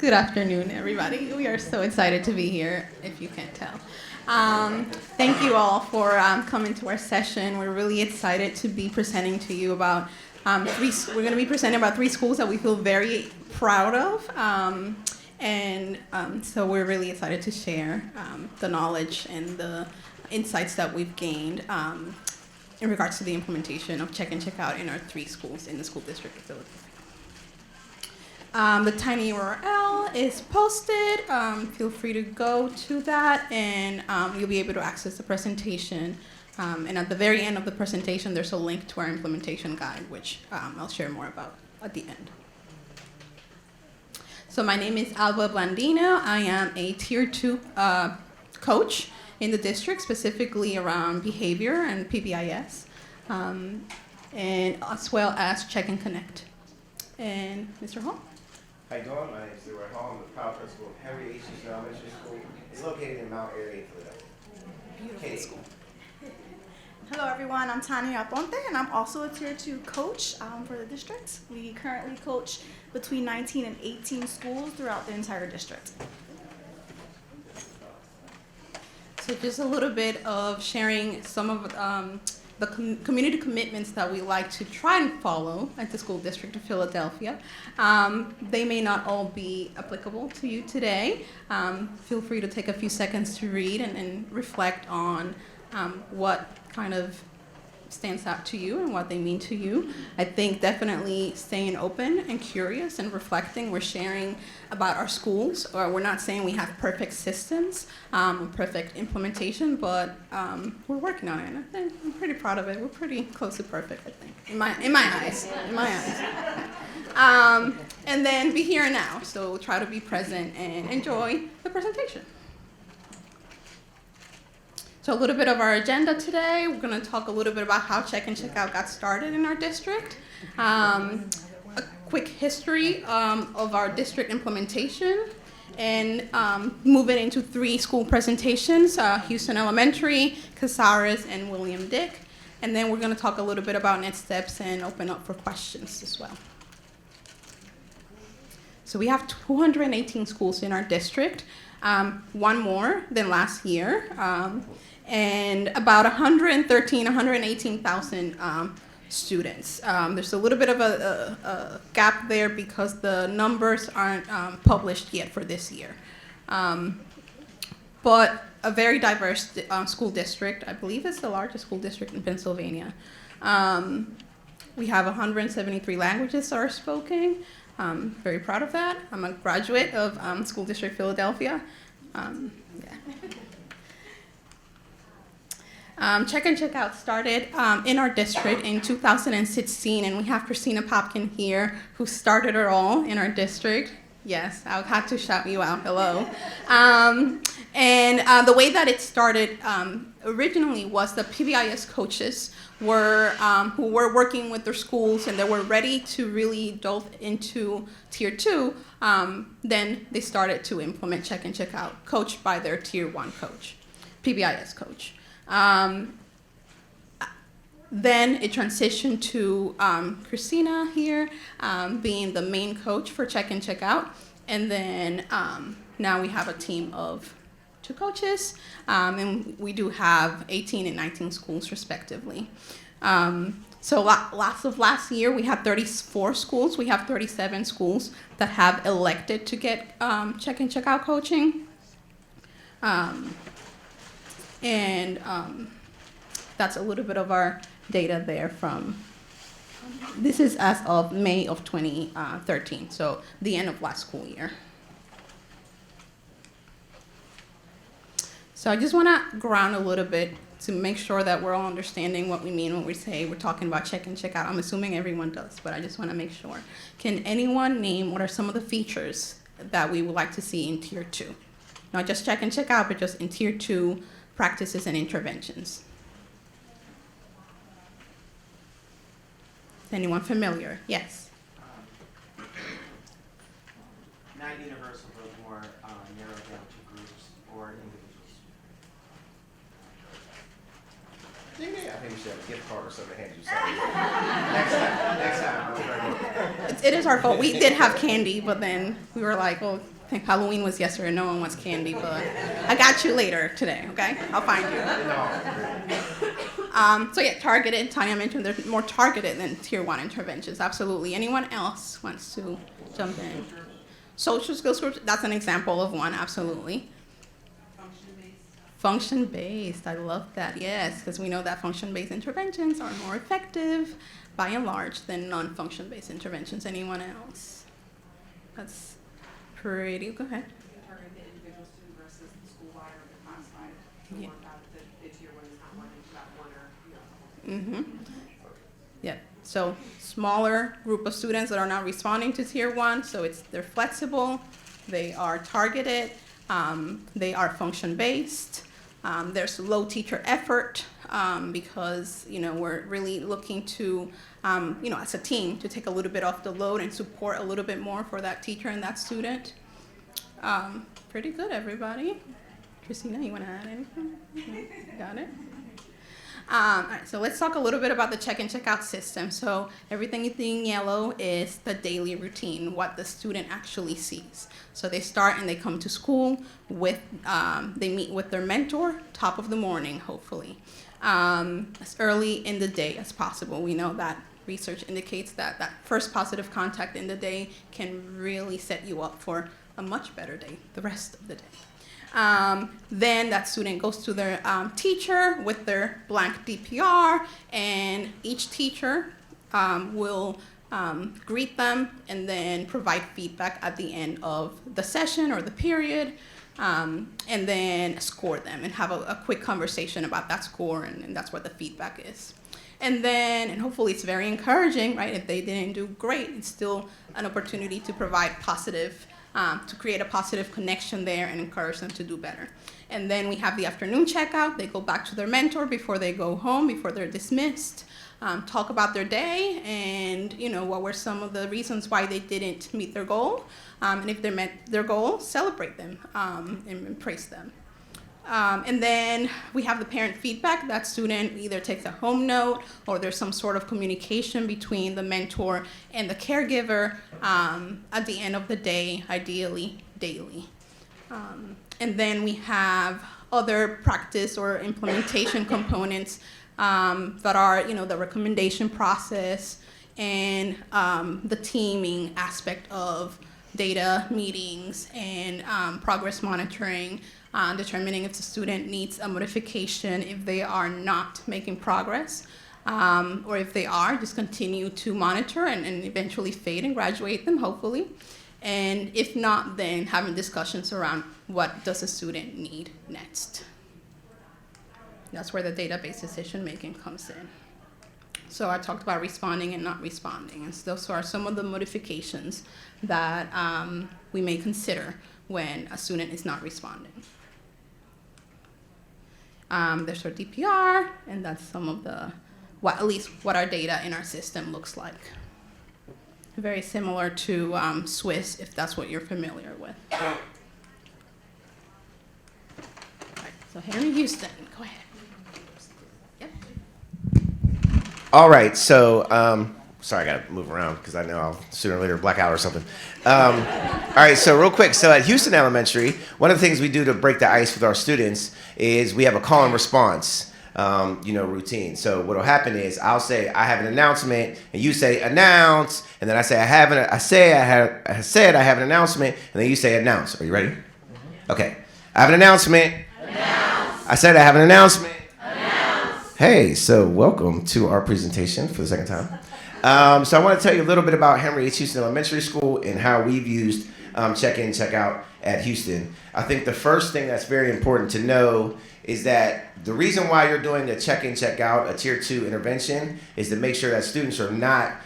Good afternoon, everybody. We are so excited to be here, if you can't tell. Thank you all for coming to our session. We're really excited to be presenting to you about we're going to be presenting about 3 schools that we feel very proud of. So we're really excited to share the knowledge and the insights that we've gained in regards to the implementation of check and check out in our 3 schools in the school district of Philadelphia. The tiny URL is posted. Feel free to go to that, and you'll be able to access the presentation. And at the very end of the presentation, there's a link to our implementation guide, which I'll share more about at the end. So my name is Alba Blandino. I am a Tier 2 coach in the district, specifically around behavior and PBIS, and as well as Check and Connect. And Mr. Hall? How you doing? My name is Leroy Hall. I'm the proud principal of Henry H. Elementary School. It's located in Mount Airy, Philadelphia. Beautiful school. Hello everyone, I'm Tanya Aponte, and I'm also a Tier 2 coach for the district. We currently coach between 19 and 18 schools throughout the entire district. So just a little bit of sharing some of the community commitments that we like to try and follow at the School District of Philadelphia. They may not all be applicable to you today. Feel free to take a few seconds to read and reflect on what kind of stands out to you and what they mean to you. I think definitely staying open and curious and reflecting. We're sharing about our schools, or we're not saying we have perfect systems, perfect implementation, but we're working on it. And I think I'm pretty proud of it. We're pretty close to perfect, I think, in my eyes. And then be here and now. So try to be present and enjoy the presentation. So a little bit of our agenda today. We're going to talk a little bit about how Check and Check Out got started in our district. A quick history of our district implementation, and moving into 3 school presentations, Houston Elementary, Casares, and William Dick. And then we're going to talk a little bit about next steps and open up for questions as well. So we have 218 schools in our district, one more than last year. And about 118,000 students. There's a little bit of a gap there because the numbers aren't published yet for this year. But a very diverse school district. I believe it's the largest school district in Pennsylvania. We have 173 languages that are spoken. Very proud of that. I'm a graduate of School District Philadelphia. Check and Check Out started in our district in 2016, and we have Christina Popkin here, who started it all in our district. Yes, I had to shout you out. Hello. And the way that it started originally was the PBIS coaches who were working with their schools, and they were ready to really delve into Tier 2. Then they started to implement Check and Check Out, coached by their Tier 1 coach, PBIS coach. Then it transitioned to Christina here being the main coach for Check and Check Out. And then now we have a team of 2 coaches, and we do have 18 and 19 schools respectively. So last year we had 34 schools. We have 37 schools that have elected to get Check and Check Out coaching. That's a little bit of our data there from, this is as of May of 2013, so the end of last school year. So I just want to ground a little bit to make sure that we're all understanding what we mean when we say we're talking about Check and Check Out. I'm assuming everyone does, but I just want to make sure. Can anyone name what are some of the features that we would like to see in Tier 2? Not just Check and Check Out, but just in Tier 2 practices and interventions. Is anyone familiar? Yes. Not universal, but more narrowed down to groups or individuals. Yeah, I think we should have a gift card or something to hand you something. Next time. It is our fault. We did have candy, but then we were like, well, I think Halloween was yesterday. No one wants candy, but I got you later today, okay? I'll find you. So yeah, targeted. Tanya mentioned they're more targeted than tier 1 interventions. Absolutely. Anyone else wants to jump in? Social skills groups, that's an example of one, absolutely. Function-based, I love that, yes, because we know that function-based interventions are more effective, by and large, than non-function-based interventions. Anyone else? That's pretty, go ahead. Target the individual student versus the school-wide or the class-wide. The Yeah. one that the tier 1 is not running to that one or, you know. Mm-hmm. Yep. So smaller group of students that are not responding to tier 1, so they're flexible, they are targeted, they are function-based. There's low teacher effort because we're really looking to as a team to take a little bit off the load and support a little bit more for that teacher and that student. Pretty good, everybody. Christina, you want to add anything? No? Got it? All right, so let's talk a little bit about the check-in, check-out system. So everything you see in yellow is the daily routine, what the student actually sees. So they start and they come to school with, they meet with their mentor, top of the morning, hopefully, as early in the day as possible. We know that research indicates that that first positive contact in the day can really set you up for a much better day the rest of the day. Then that student goes to their teacher with their blank DPR, and each teacher will greet them and then provide feedback at the end of the session or the period, and then score them and have a quick conversation about that score, and that's what the feedback is. And then, and hopefully it's very encouraging, right? If they didn't do great, it's still an opportunity to provide positive to create a positive connection there and encourage them to do better. And then we have the afternoon checkout. They go back to their mentor before they go home, before they're dismissed, talk about their day and what were some of the reasons why they didn't meet their goal. And if they met their goal, celebrate them and praise them. And then we have the parent feedback. That student either takes a home note or there's some sort of communication between the mentor and the caregiver at the end of the day, ideally daily. And then we have other practice or implementation components that are, the recommendation process and the teaming aspect of data meetings and progress monitoring, determining if the student needs a modification if they are not making progress, or if they are, just continue to monitor and eventually fade and graduate them, hopefully. And if not, then having discussions around what does a student need next. That's where the database decision making comes in. So I talked about responding and not responding, and those are some of the modifications that we may consider when a student is not responding. There's our DPR, and that's some of the, at least what our data in our system looks like. Very similar to Swiss, if that's what you're familiar with. All right, so Henry Houston, go ahead. Yep. All right, so, sorry, I gotta move around because I know I'll sooner or later black out or something. All right, so real quick, so at Houston Elementary, one of the things we do to break the ice with our students is we have a call and response, routine. So what'll happen is I'll say I have an announcement, and you say announce, and then I say I have an announcement, and then you say announce. Are you ready? Okay. I have an announcement. Announce. I said I have an announcement. Announce. Hey, so welcome to our presentation for the second time. So I want to tell you a little bit about Henry H. Houston Elementary School and how we've used check-in, check-out at Houston. I think the first thing that's very important to know is that the reason why you're doing a check-in, check-out, a tier 2 intervention, is to make sure that students are not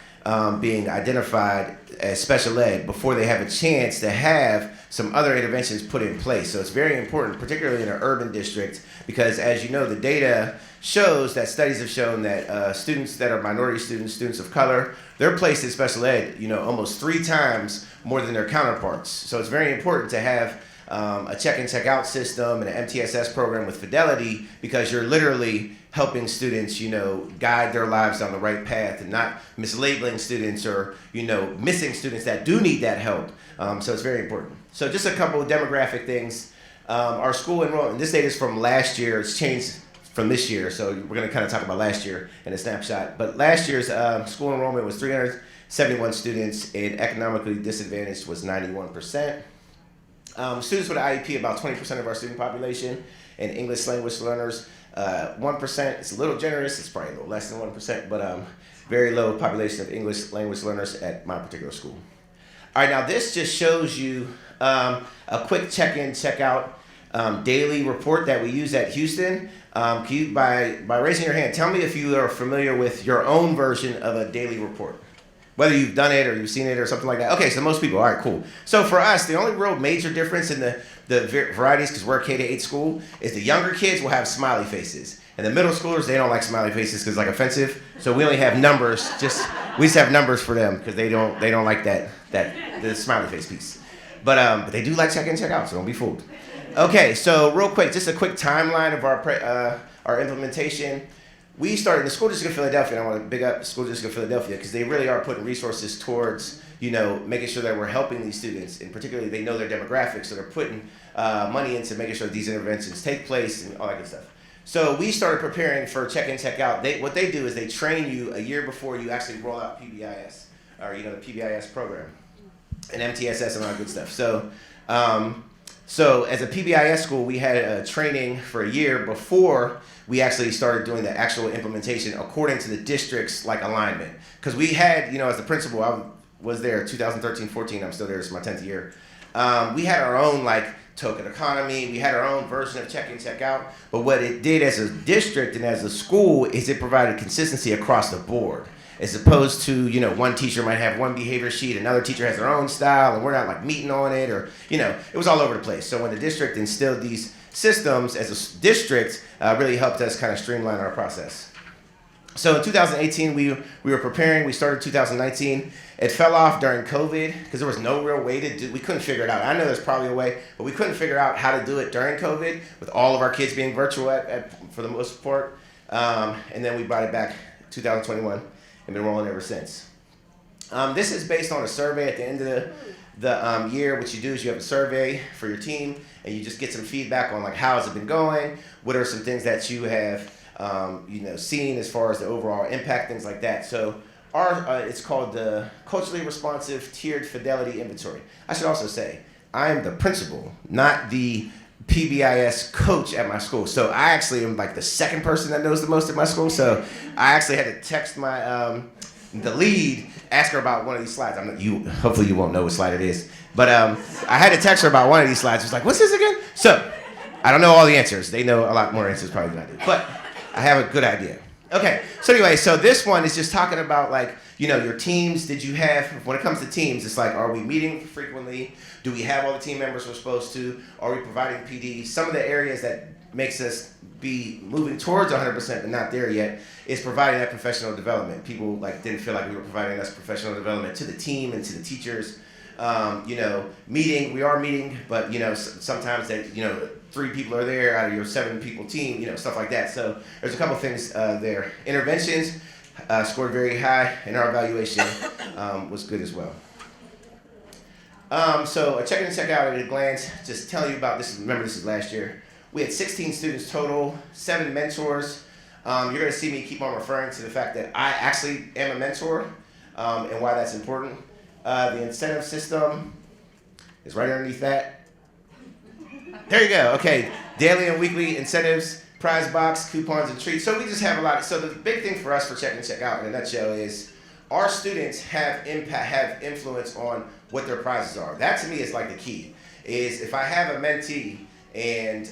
being identified as special ed before they have a chance to have some other interventions put in place. So it's very important, particularly in an urban district, because as you know, the data shows that studies have shown that students that are minority students, students of color, they're placed in special ed, almost 3 times more than their counterparts. So it's very important to have a check-in, check-out system and an MTSS program with Fidelity, because you're literally helping students, guide their lives down the right path and not mislabeling students or, missing students that do need that help. So it's very important. So just a couple of demographic things. Our school enrollment, this data is from last year. It's changed from this year, so we're going to kind of talk about last year in a snapshot. But last year's school enrollment was 371 students, and economically disadvantaged was 91%. Students with an IEP, about 20% of our student population, and English language learners, 1%. It's a little generous. It's probably a little less than 1%, but very low population of English language learners at my particular school. All right, now this just shows you a quick check-in, check-out daily report that we use at Houston. Can you, by raising your hand, tell me if you are familiar with your own version of a daily report, whether you've done it or you've seen it or something like that. Okay, so most people, all right, cool. So for us, the only real major difference in the varieties, because we're a K-8 school, is the younger kids will have smiley faces. And the middle schoolers, they don't like smiley faces because it's like offensive. So we only have numbers, we just have numbers for them because they don't like the smiley face piece. But they do like check in, check out, so don't be fooled. Okay, so real quick, just a quick timeline of our implementation. We started in the School District of Philadelphia, and I want to big up the School District of Philadelphia because they really are putting resources towards, making sure that we're helping these students, and particularly they know their demographics, so they're putting money into making sure these interventions take place and all that good stuff. So we started preparing for check-in, check-out. What they do is they train you a year before you actually roll out PBIS, or the PBIS program, and MTSS and all that good stuff. So as a PBIS school, we had a training for a year before we actually started doing the actual implementation according to the district's alignment. Because we had, as the principal, I was there 2013-14, I'm still there, it's my 10th year. We had our own token economy, we had our own version of check in, check out. But what it did as a district and as a school is it provided consistency across the board. As opposed to, one teacher might have one behavior sheet, another teacher has their own style, and we're not meeting on it, or, it was all over the place. So when the district instilled these systems as a district, really helped us kind of streamline our process. So in 2018, we were preparing. We started 2019. It fell off during COVID because there was no real way to do. We couldn't figure it out. I know there's probably a way, but we couldn't figure out how to do it during COVID with all of our kids being virtual for the most part. And then we brought it back 2021 and been rolling ever since. This is based on a survey at the end of the year. What you do is you have a survey for your team, and you just get some feedback on how has it been going. What are some things that you have seen as far as the overall impact, things like that. So it's called the Culturally Responsive Tiered Fidelity Inventory. I should also say, I am the principal, not the PBIS coach at my school. So I actually am the second person that knows the most at my school. So I actually had to text my the lead, ask her about one of these slides. Hopefully you won't know what slide it is. But I had to text her about one of these slides. She was like, what's this again? So I don't know all the answers. They know a lot more answers probably than I do. But I have a good idea. Okay, so anyway, so this one is just talking about your teams. Did you have, when it comes to teams, it's are we meeting frequently? Do we have all the team members we're supposed to? Are we providing PD? Some of the areas that makes us be moving towards 100% but not there yet is providing that professional development. People didn't feel like we were providing enough professional development to the team and to the teachers. We are meeting, but sometimes that 3 people are there out of your 7 people team, stuff like that. So there's a couple things there. Interventions scored very high, and our evaluation was good as well. So a check in and check out at a glance, just telling you about this. Remember, this is last year. We had 16 students total, 7 mentors. You're going to see me keep on referring to the fact that I actually am a mentor and why that's important. The incentive system is right underneath that. There you go. Okay, daily and weekly incentives, prize box, coupons, and treats. So we just have a lot. So the big thing for us for check and check out in a nutshell is our students have influence on what their prizes are. That to me is the key. Is if I have a mentee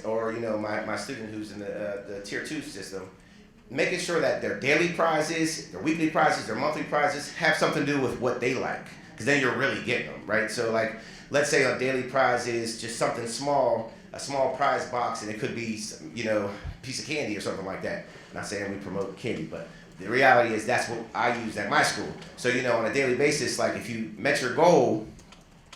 or my student who's in the tier 2 system, making sure that their daily prizes, their weekly prizes, their monthly prizes have something to do with what they like, because then you're really getting them, right? So let's say a daily prize is just something small, a small prize box, and it could be a piece of candy or something like that. I'm not saying we promote candy, but the reality is that's what I use at my school. So on a daily basis, if you met your goal,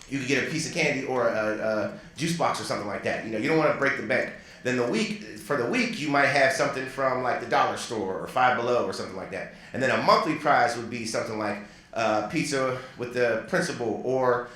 you could get a piece of candy or a juice box or something like that. You don't want to break the bank. Then for the week, you might have something from like the dollar store or Five Below or something like that. And then a monthly prize would be something like pizza with the principal, or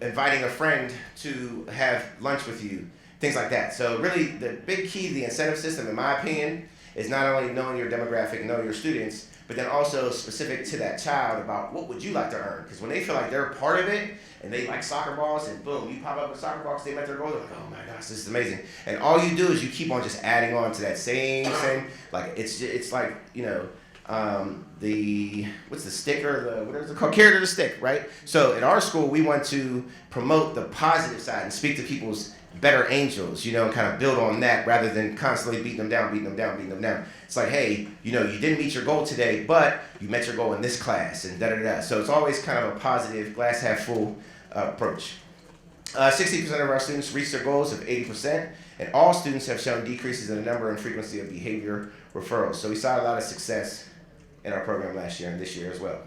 inviting a friend to have lunch with you, things like that. So really, the big key to the incentive system, in my opinion, is not only knowing your demographic and knowing your students, but then also specific to that child about what would you like to earn. Because when they feel like they're a part of it, and they like soccer balls, and boom, you pop up with soccer balls, they met their goal, they're like, oh my gosh, this is amazing. And all you do is you keep on just adding on to that same, like it's like, you know, what's the sticker, what is it called, carrot or the stick, right? So at our school, we want to promote the positive side and speak to people's better angels, you know, and kind of build on that rather than constantly beating them down. It's like, hey, you know, you didn't meet your goal today, but you met your goal in this class, and da-da-da. So it's always kind of a positive, glass half full approach. 60% of our students reach their goals of 80%, and all students have shown decreases in the number and frequency of behavior referrals. So we saw a lot of success in our program last year and this year as well.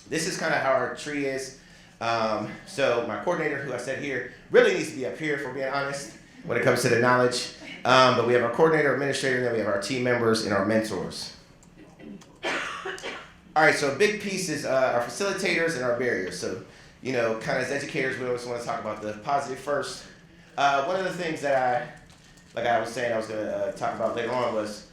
This is kind of how our tree is. So my coordinator, who I said here, really needs to be up here, if we're being honest, when it comes to the knowledge. But we have our coordinator, administrator, and then we have our team members and our mentors. All right, so a big piece is our facilitators and our barriers. So, you know, kind of as educators, we always want to talk about the positive first. One of the things that like I was saying I was going to talk about later on was,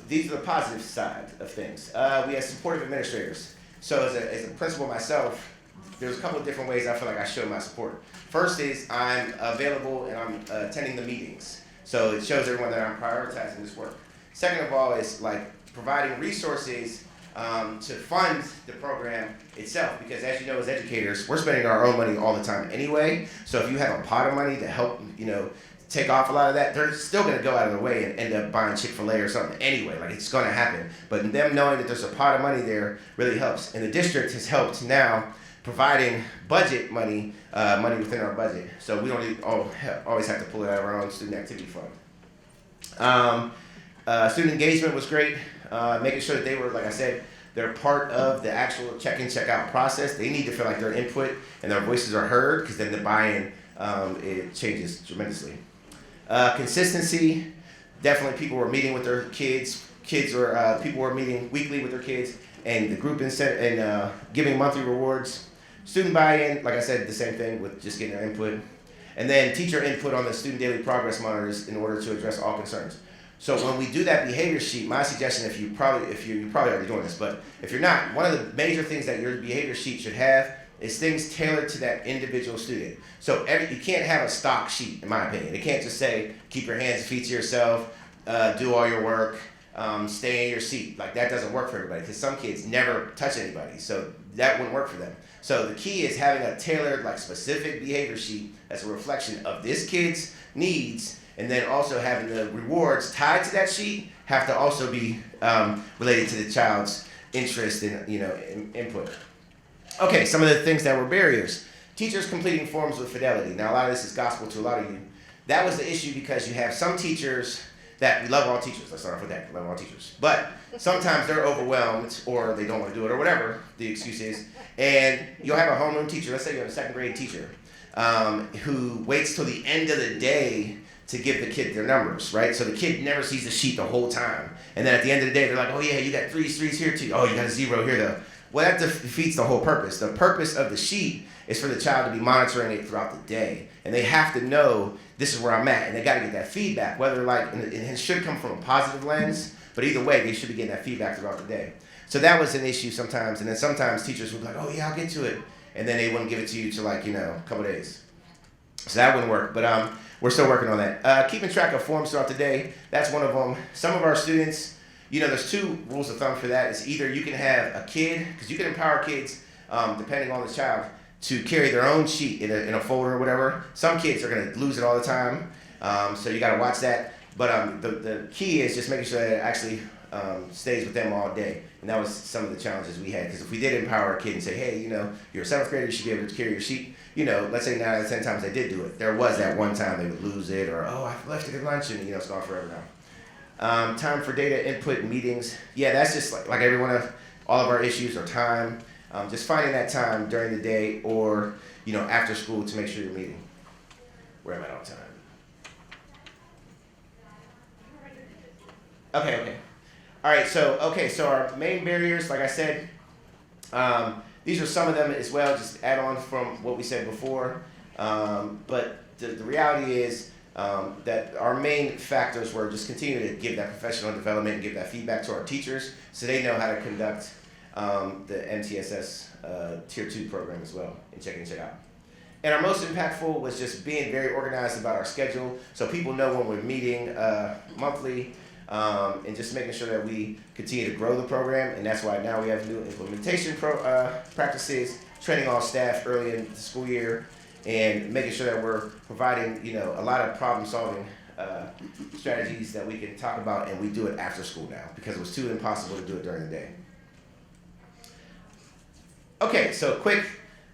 these are the positive side of things. We have supportive administrators. So as a principal myself, there's a couple of different ways I feel like I show my support. First is I'm available and I'm attending the meetings. So it shows everyone that I'm prioritizing this work. Second of all is like providing resources to fund the program itself, because as you know, as educators, we're spending our own money all the time anyway. So if you have a pot of money to help, you know, take off a lot of that, they're still going to go out of their way and end up buying Chick-fil-A or something anyway. Like, it's going to happen. But them knowing that there's a pot of money there really helps. And the district has helped now providing budget money, money within our budget. So we don't always have to pull it out of our own student activity fund. Student engagement was great. Making sure that they were, like I said, they're part of the actual check-in, check-out process. They need to feel like their input and their voices are heard, because then the buy-in, it changes tremendously. Consistency, definitely people were meeting with their kids. People were meeting weekly with their kids, and the group and giving monthly rewards. Student buy-in, like I said, the same thing with just getting their input. And then teacher input on the student daily progress monitors in order to address all concerns. So when we do that behavior sheet, my suggestion, you're probably already doing this, but if you're not, one of the major things that your behavior sheet should have is things tailored to that individual student. So you can't have a stock sheet, in my opinion. It can't just say, keep your hands and feet to yourself, do all your work, stay in your seat. Like, that doesn't work for everybody, because some kids never touch anybody, so that wouldn't work for them. So the key is having a tailored, like, specific behavior sheet that's a reflection of this kid's needs, and then also having the rewards tied to that sheet have to also be related to the child's interest and, you know, input. Okay, some of the things that were barriers. Teachers completing forms with fidelity. Now, a lot of this is gospel to a lot of you. That was the issue, because you have some teachers that, we love all teachers, let's start off with that, we love all teachers. But sometimes they're overwhelmed, or they don't want to do it, or whatever the excuse is. And you'll have a homeroom teacher, let's say you have a second grade teacher, who waits till the end of the day to give the kid their numbers, right? So the kid never sees the sheet the whole time. And then at the end of the day, they're like, oh yeah, you got threes here too. Oh, you got a 0 here though. Well, that defeats the whole purpose. The purpose of the sheet is for the child to be monitoring it throughout the day. And they have to know, this is where I'm at. And they got to get that feedback, whether like, and it should come from a positive lens, but either way, they should be getting that feedback throughout the day. So that was an issue sometimes. And then sometimes teachers would be like, oh yeah, I'll get to it. And then they wouldn't give it to you till like, you know, a couple days. So that wouldn't work, but we're still working on that. Keeping track of forms throughout the day, that's one of them. Some of our students, you know, there's 2 rules of thumb for that. It's either you can have a kid, because you can empower kids, depending on the child, to carry their own sheet in a folder or whatever. Some kids are going to lose it all the time, so you got to watch that. But the key is just making sure that it actually stays with them all day. And that was some of the challenges we had, because if we did empower a kid and say, hey, you know, you're a 7th grader, you should be able to carry your sheet. You know, let's say 9 out of 10 times they did do it. There was that one time they would lose it, or, oh, I left it at lunch, and, you know, it's gone forever now. Time for data input meetings. Yeah, that's just like every one of all of our issues are time. Just finding that time during the day, or, you know, after school to make sure you're meeting. Where am I on time? Okay. All right, so our main barriers, like I said, these are some of them as well, just add on from what we said before. But the reality is that our main factors were just continue to give that professional development and give that feedback to our teachers so they know how to conduct the MTSS Tier 2 program as well, and check in, check out. And our most impactful was just being very organized about our schedule so people know when we're meeting monthly, and just making sure that we continue to grow the program. And that's why now we have new implementation practices, training all staff early in the school year, and making sure that we're providing, a lot of problem-solving strategies that we can talk about, and we do it after school now because it was too impossible to do it during the day. Okay, so quick,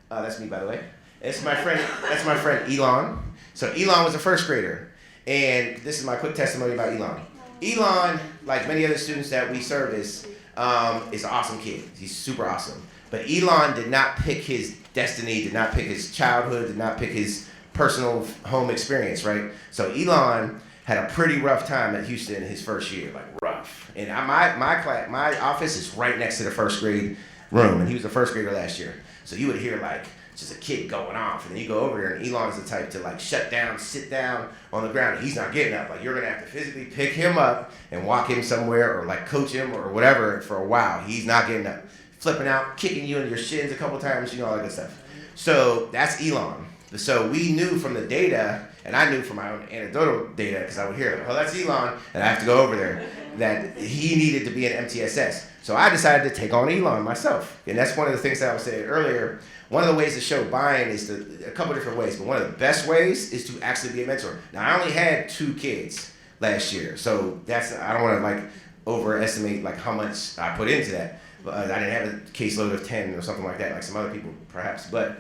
that's me by the way. That's my friend Elon. So Elon was a first grader, and this is my quick testimony about Elon. Elon, like many other students that we service, is an awesome kid. He's super awesome. But Elon did not pick his destiny, did not pick his childhood, did not pick his personal home experience, right? So Elon had a pretty rough time at Houston his first year, like rough. And my office is right next to the first grade room, and he was a first grader last year. So you would hear like just a kid going off, and then you go over there, and Elon is the type to like shut down, sit down on the ground, and he's not getting up. Like you're gonna have to physically pick him up and walk him somewhere, or like coach him or whatever for a while. He's not getting up, flipping out, kicking you in your shins a couple times, all that good stuff. So that's Elon. So we knew from the data, and I knew from my own anecdotal data, because I would hear, like, oh, that's Elon, and I have to go over there, that he needed to be an MTSS. So I decided to take on Elon myself. And that's one of the things that I was saying earlier. One of the ways to show buy-in is a couple different ways, but one of the best ways is to actually be a mentor. Now, I only had 2 kids last year, so I don't want to like overestimate like how much I put into that. I didn't have a caseload of 10 or something like that, like some other people perhaps, but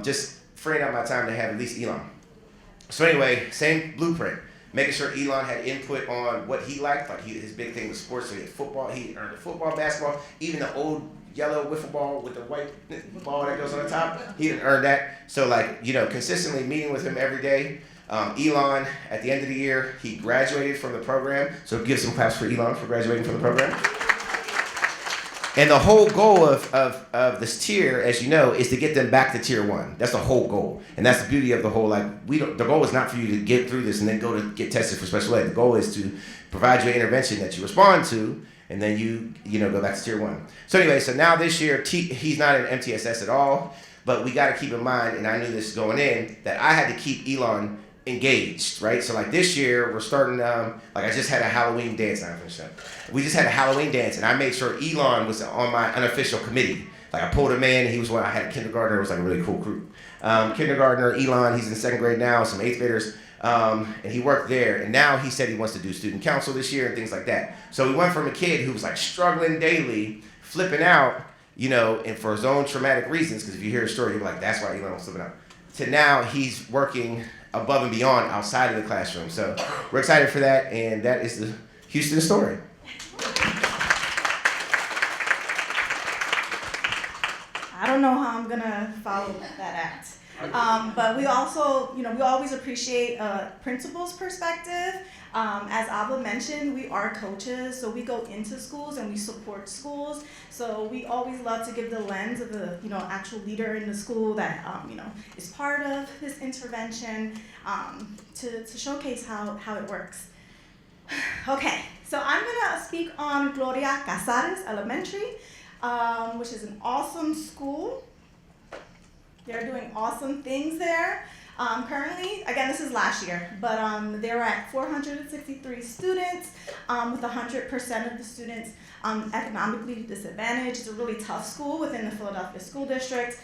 just freeing up my time to have at least Elon. So anyway, same blueprint. Making sure Elon had input on what he liked, like his big thing was sports, so he had football, he earned the football, basketball, even the old yellow wiffle ball with the white ball that goes on the top, he didn't earn that. So like, consistently meeting with him every day. Elon, at the end of the year, he graduated from the program, so give some claps for Elon for graduating from the program. And the whole goal of this tier, as you know, is to get them back to tier 1. That's the whole goal. And that's the beauty of the whole, the goal is not for you to get through this and then go to get tested for special ed. The goal is to provide you an intervention that you respond to, and then you go back to tier 1. So anyway, so now this year, he's not an MTSS at all, but we got to keep in mind, and I knew this going in, that I had to keep Elon engaged, right? So like this year, we're starting, I just had a Halloween dance, now I'm finished up. We just had a Halloween dance, and I made sure Elon was on my unofficial committee. Like I pulled him in, I had a kindergartner, it was like a really cool group. Kindergartner, Elon, he's in 2nd grade now, some 8th graders, and he worked there, and now he said he wants to do student council this year and things like that. So we went from a kid who was like struggling daily, flipping out, and for his own traumatic reasons, because if you hear his story, you're like, that's why Elon was flipping out, to now he's working above and beyond outside of the classroom. So we're excited for that, and that is the Houston story. I don't know how I'm gonna follow that act. But we also, we always appreciate a principal's perspective. As Abba mentioned, we are coaches, so we go into schools and we support schools. So we always love to give the lens of the, actual leader in the school that, is part of this intervention to showcase how it works. Okay, so I'm gonna speak on Gloria Casares Elementary, which is an awesome school. They're doing awesome things there. Currently, again, this is last year, but they were at 463 students, with 100% of the students economically disadvantaged. It's a really tough school within the Philadelphia School District.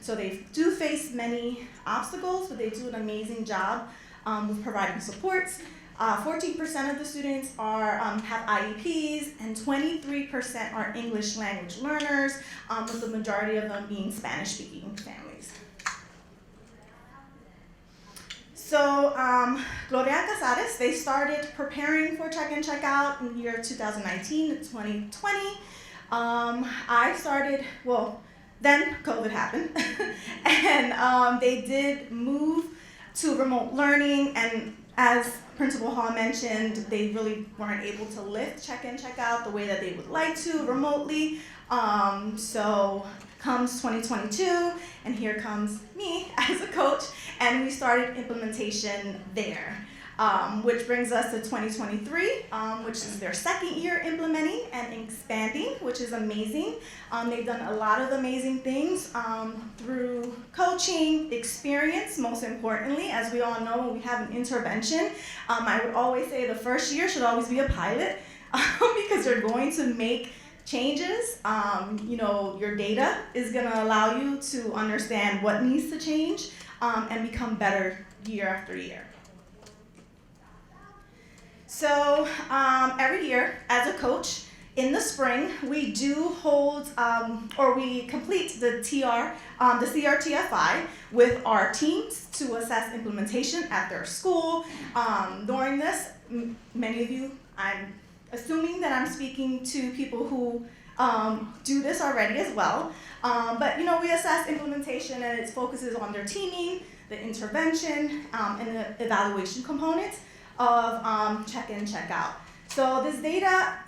So they do face many obstacles, but they do an amazing job with providing supports. 14% of the students have IEPs, and 23% are English language learners, with the majority of them being Spanish-speaking families. So Gloria Casares, they started preparing for check-in, check-out in the year 2019 to 2020. I started, then COVID happened, and they did move to remote learning, and As Principal Hall mentioned, they really weren't able to lift check-in, check-out the way that they would like to remotely. So comes 2022, and here comes me as a coach, and we started implementation there. Which brings us to 2023, which is their second year implementing and expanding, which is amazing. They've done a lot of amazing things through coaching, experience, most importantly. As we all know, when we have an intervention, I would always say the first year should always be a pilot because you're going to make changes. Your data is going to allow you to understand what needs to change and become better year after year. So every year, as a coach, in the spring, we do hold or we complete the CRTFI with our teams to assess implementation at their school. During this, many of you, I'm assuming that I'm speaking to people who do this already as well. But we assess implementation, and it focuses on their teaming, the intervention, and the evaluation component of check-in, check-out. So this data,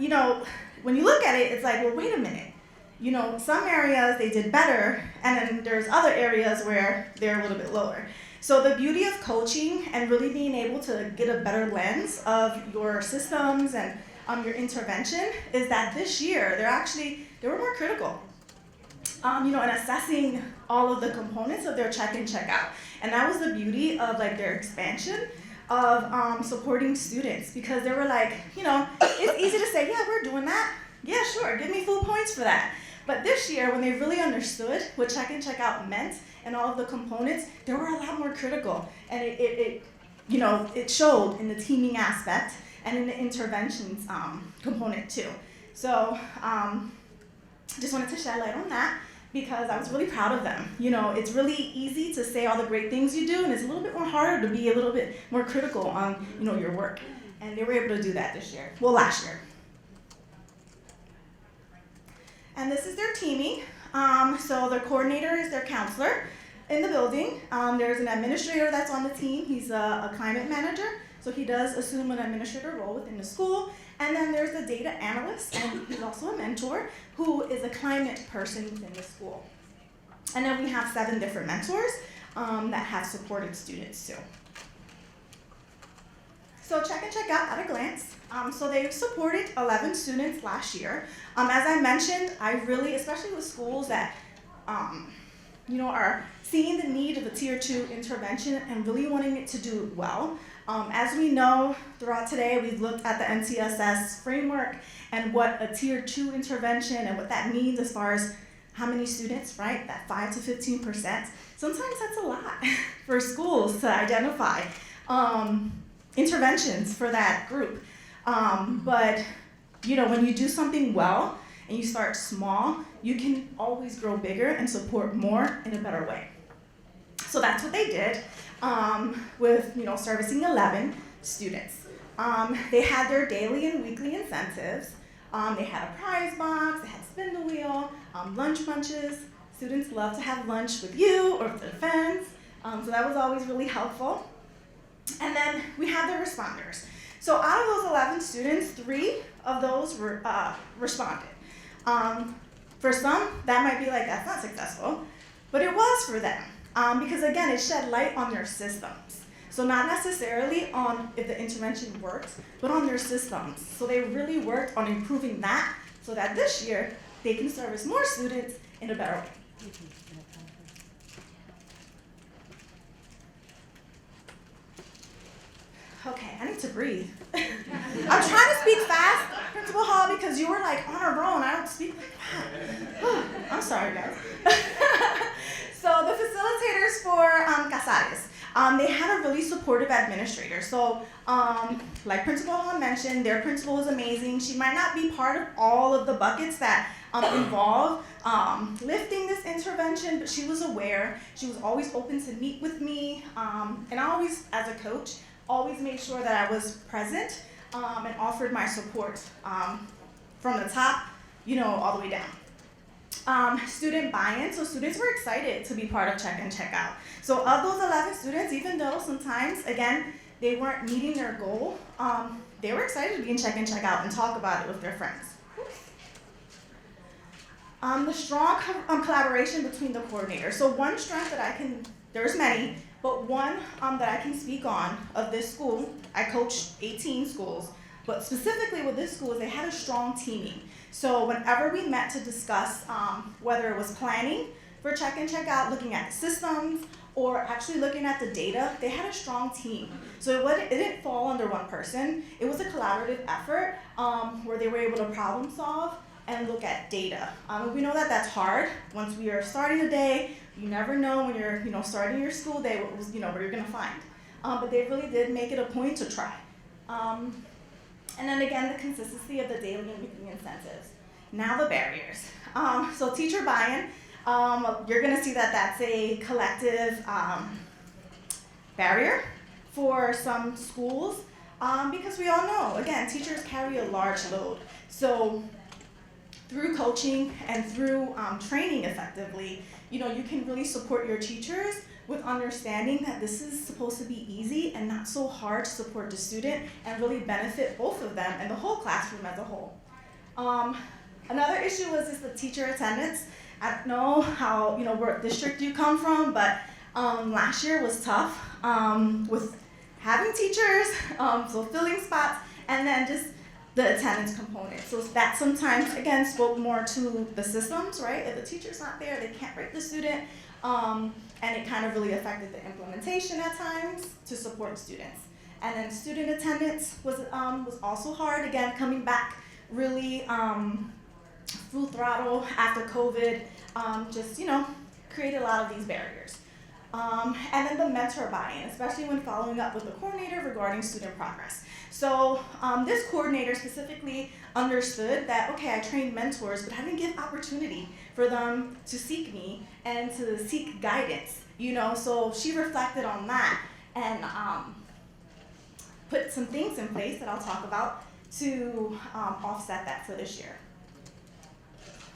when you look at it, it's like, well, wait a minute. Some areas they did better, and then there's other areas where they're a little bit lower. So the beauty of coaching and really being able to get a better lens of your systems and your intervention is that this year they were more critical. In assessing all of the components of their check-in, check-out. And that was the beauty of their expansion of supporting students, because they were like, it's easy to say, yeah, we're doing that. Yeah, sure, give me full points for that. But this year, when they really understood what check-in, check-out meant and all of the components, they were a lot more critical. And it showed in the teaming aspect and in the interventions component too. So just wanted to shed light on that, because I was really proud of them. It's really easy to say all the great things you do, and it's a little bit more harder to be a little bit more critical on, your work. And they were able to do that this year. Well, last year. And this is their teaming. So their coordinator is their counselor in the building. There's an administrator that's on the team. He's a climate manager, so he does assume an administrator role within the school. And then there's the data analyst, and he's also a mentor, who is a climate person within the school. And then we have 7 different mentors that have supported students too. So check-in, check-out at a glance. So they've supported 11 students last year. As I mentioned, I really, especially with schools that are seeing the need of a Tier 2 intervention and really wanting it to do well. As we know, throughout today, we've looked at the NCSS framework and what a Tier 2 intervention and what that means as far as how many students, right? That 5 to 15%. Sometimes that's a lot for schools to identify interventions for that group. But when you do something well and you start small, you can always grow bigger and support more in a better way. So that's what they did with servicing 11 students. They had their daily and weekly incentives. They had a prize box, they had spin the wheel, lunch bunches. Students love to have lunch with you or with their friends. So that was always really helpful. And then we have the responders. So out of those 11 students, 3 of those responded. For some, that might be like, that's not successful, but it was for them. Because again, it shed light on their systems. So not necessarily on if the intervention works, but on their systems. So they really worked on improving that so that this year they can service more students in a better way. Okay, I need to breathe. I'm trying to speak fast, Principal Hall, because you were like on a roll and I don't speak like that. I'm sorry, guys. So the facilitators for Casares, they had a really supportive administrator. So like Principal Hall mentioned, their principal is amazing. She might not be part of all of the buckets that involve lifting this intervention, but she was aware. She was always open to meet with me. And I always, as a coach, always made sure that I was present and offered my support from the top, all the way down. Student buy-in, so students were excited to be part of check-in, check-out. So of those 11 students, even though sometimes, again, they weren't meeting their goal, they were excited to be in check in, check out and talk about it with their friends. The strong collaboration between the coordinators. So one strength that there's many, but one that I can speak on of this school, I coached 18 schools, but specifically with this school is they had a strong teaming. So whenever we met to discuss whether it was planning for check in, check out, looking at the systems, or actually looking at the data, they had a strong team. So it didn't fall under one person. It was a collaborative effort where they were able to problem solve and look at data. We know that that's hard. Once we are starting a day, you never know when you're starting your school day what you're gonna find. But they really did make it a point to try. And then again, the consistency of the daily and weekly incentives. Now the barriers. So teacher buy-in, you're gonna see that that's a collective barrier for some schools because we all know, again, teachers carry a large load. So through coaching and through training effectively, you can really support your teachers with understanding that this is supposed to be easy and not so hard to support the student and really benefit both of them and the whole classroom as a whole. Another issue was just the teacher attendance. I don't know how, what district you come from, but last year was tough with having teachers, so filling spots, and then just the attendance component. So that sometimes, again, spoke more to the systems, right? If the teacher's not there, they can't rate the student, and it kind of really affected the implementation at times to support students. And then student attendance was also hard, again, coming back really full throttle after COVID, created a lot of these barriers. And then the mentor buy-in, especially when following up with the coordinator regarding student progress. So this coordinator specifically understood that, okay, I trained mentors, but I didn't give opportunity for them to seek me and to seek guidance, so she reflected on that and put some things in place that I'll talk about to offset that for this year.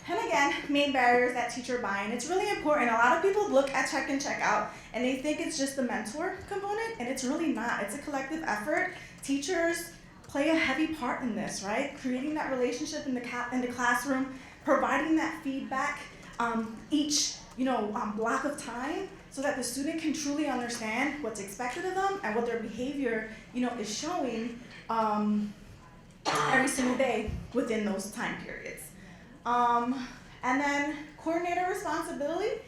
And again, main barriers that teacher buy-in. It's really important. A lot of people look at check in, check out, and they think it's just the mentor component, and it's really not. It's a collective effort. Teachers play a heavy part in this, right? Creating that relationship in the classroom, providing that feedback each block of time, so that the student can truly understand what's expected of them and what their behavior is showing every single day within those time periods. And then coordinator responsibility.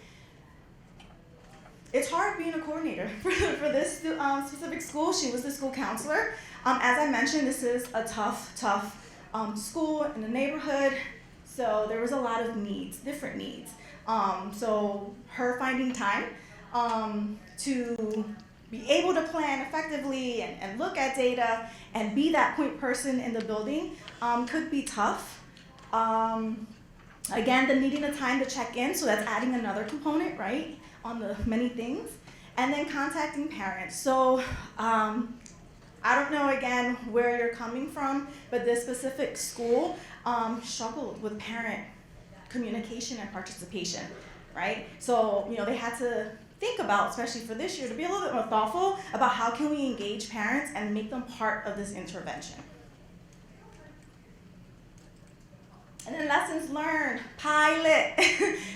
It's hard being a coordinator for this specific school. She was the school counselor. As I mentioned, this is a tough school in the neighborhood. So there was a lot of needs, different needs. So her finding time to be able to plan effectively and look at data and be that point person in the building could be tough. Again, the needing the time to check in, so that's adding another component, right, on the many things. And then contacting parents. So I don't know, again, where you're coming from, but this specific school struggled with parent communication and participation, right? So, they had to think about, especially for this year, to be a little bit more thoughtful about how can we engage parents and make them part of this intervention. And then lessons learned, pilot.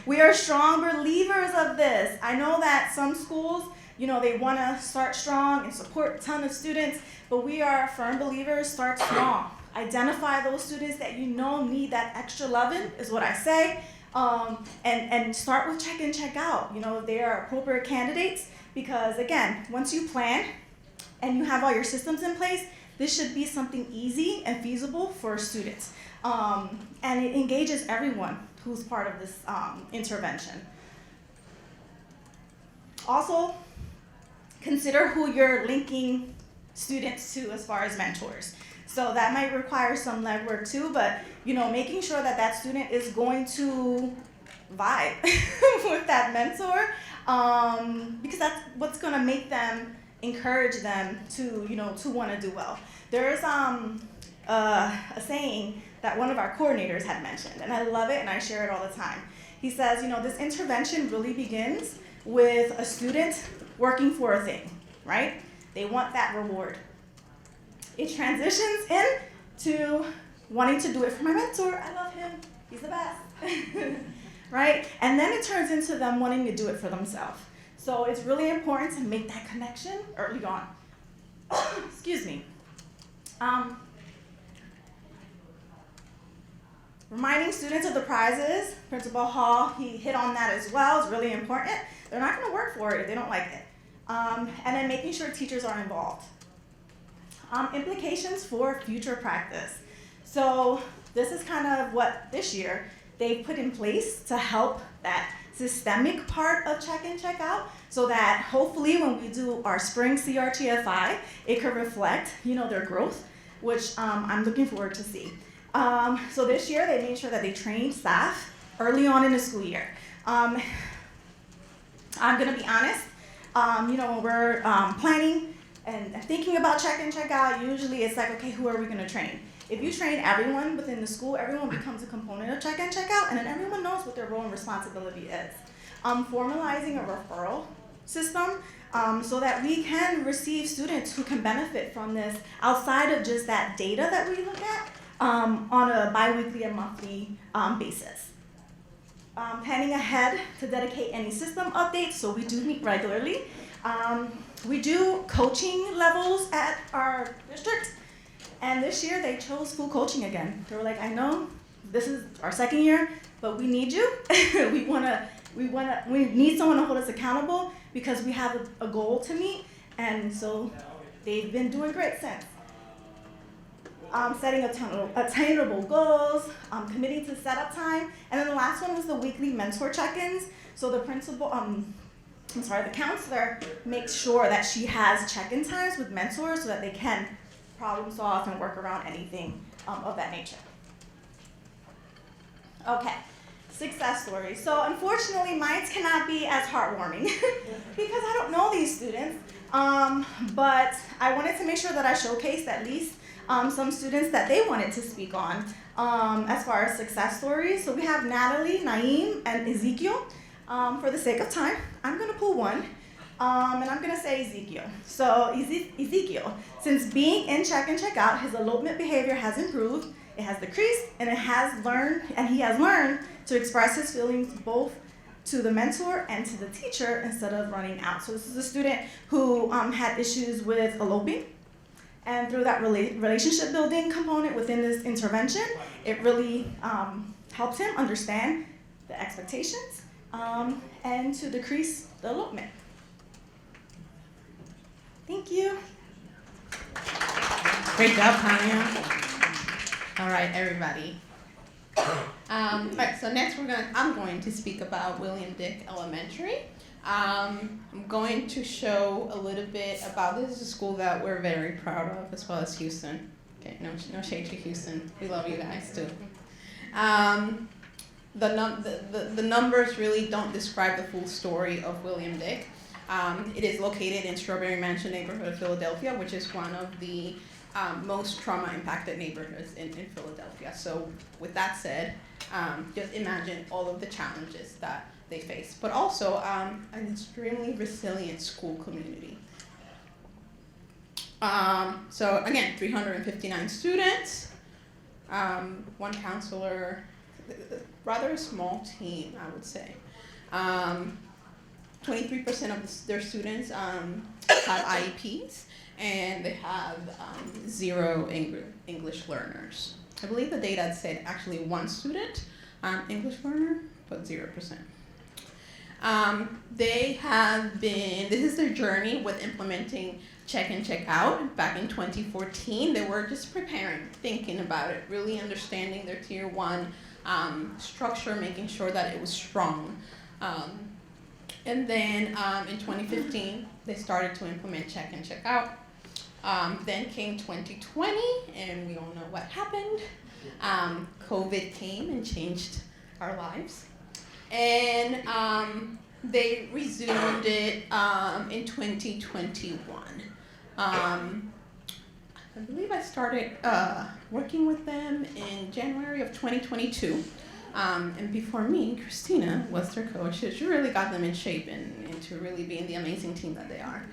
We are strong believers of this. I know that some schools, they want to start strong and support a ton of students, but we are firm believers, start small. Identify those students that need that extra loving, is what I say, and start with check in, check out, if they are appropriate candidates, because again, once you plan and you have all your systems in place, this should be something easy and feasible for students. And it engages everyone who's part of this intervention. Also, consider who you're linking students to as far as mentors. So that might require some legwork too, but making sure that that student is going to vibe with that mentor, because that's what's going to make them encourage them to to want to do well. There's a saying that one of our coordinators had mentioned, and I love it and I share it all the time. He says, this intervention really begins with a student working for a thing, right? They want that reward. It transitions into wanting to do it for my mentor. I love him. He's the best. Right? And then it turns into them wanting to do it for themselves. So it's really important to make that connection early on. Excuse me. Reminding students of the prizes. Principal Hall, he hit on that as well. It's really important. They're not going to work for it if they don't like it. And then making sure teachers are involved. Implications for future practice. So this is kind of what this year they put in place to help that systemic part of check-in, check-out, so that hopefully when we do our spring CRTFI, it could reflect, their growth, which I'm looking forward to see. So this year they made sure that they trained staff early on in the school year. I'm gonna be honest, when we're planning and thinking about check-in, check-out, usually it's like, okay, who are we gonna train? If you train everyone within the school, everyone becomes a component of check-in, check-out, and then everyone knows what their role and responsibility is. Formalizing a referral system so that we can receive students who can benefit from this outside of just that data that we look at on a bi-weekly and monthly basis. Planning ahead to dedicate any system updates, so we do meet regularly. We do coaching levels at our district. And this year they chose full coaching again. They were like, I know this is our second year, but we need you. we need someone to hold us accountable because we have a goal to meet. And so they've been doing great since. Setting attainable goals, committing to setup time. And then the last one was the weekly mentor check-ins. So the the counselor makes sure that she has check-in times with mentors so that they can problem solve and work around anything of that nature. Okay, success stories. So unfortunately, mine cannot be as heartwarming because I don't know these students, but I wanted to make sure that I showcased at least some students that they wanted to speak on as far as success stories. So we have Natalie, Naeem, and Ezekiel. For the sake of time, I'm gonna pull one. And I'm gonna say Ezekiel. So Ezekiel, since being in check-in, check-out, his elopement behavior has improved, it has decreased, and he has learned to express his feelings both to the mentor and to the teacher instead of running out. So this is a student who had issues with eloping, and through that relationship building component within this intervention, it really helped him understand the expectations and to decrease the elopement. Thank you. Great job, Tanya. All right, everybody. All right, so next I'm going to speak about William Dick Elementary. I'm going to show a little bit about, this is a school that we're very proud of, as well as Houston. Okay, no shade to Houston. We love you guys too. The numbers really don't describe the full story of William Dick. It is located in Strawberry Mansion neighborhood of Philadelphia, which is one of the most trauma-impacted neighborhoods in Philadelphia. So with that said, just imagine all of the challenges that they face, but also an extremely resilient school community. So again, 359 students, one counselor, rather a small team, I would say. 23% of their students have IEPs, and they have 0 English learners. I believe the data said actually 1 student, English learner, but 0%. They have been, this is their journey with implementing check-in, check-out. Back in 2014, they were just preparing, thinking about it, really understanding their Tier 1 structure, making sure that it was strong. And then in 2015, they started to implement check-in, check-out. Then came 2020, and we all know what happened. COVID came and changed our lives. And they resumed it in 2021. I believe I started working with them in January of 2022. And before me, Christina was their coach. She really got them in shape and to really being the amazing team that they are.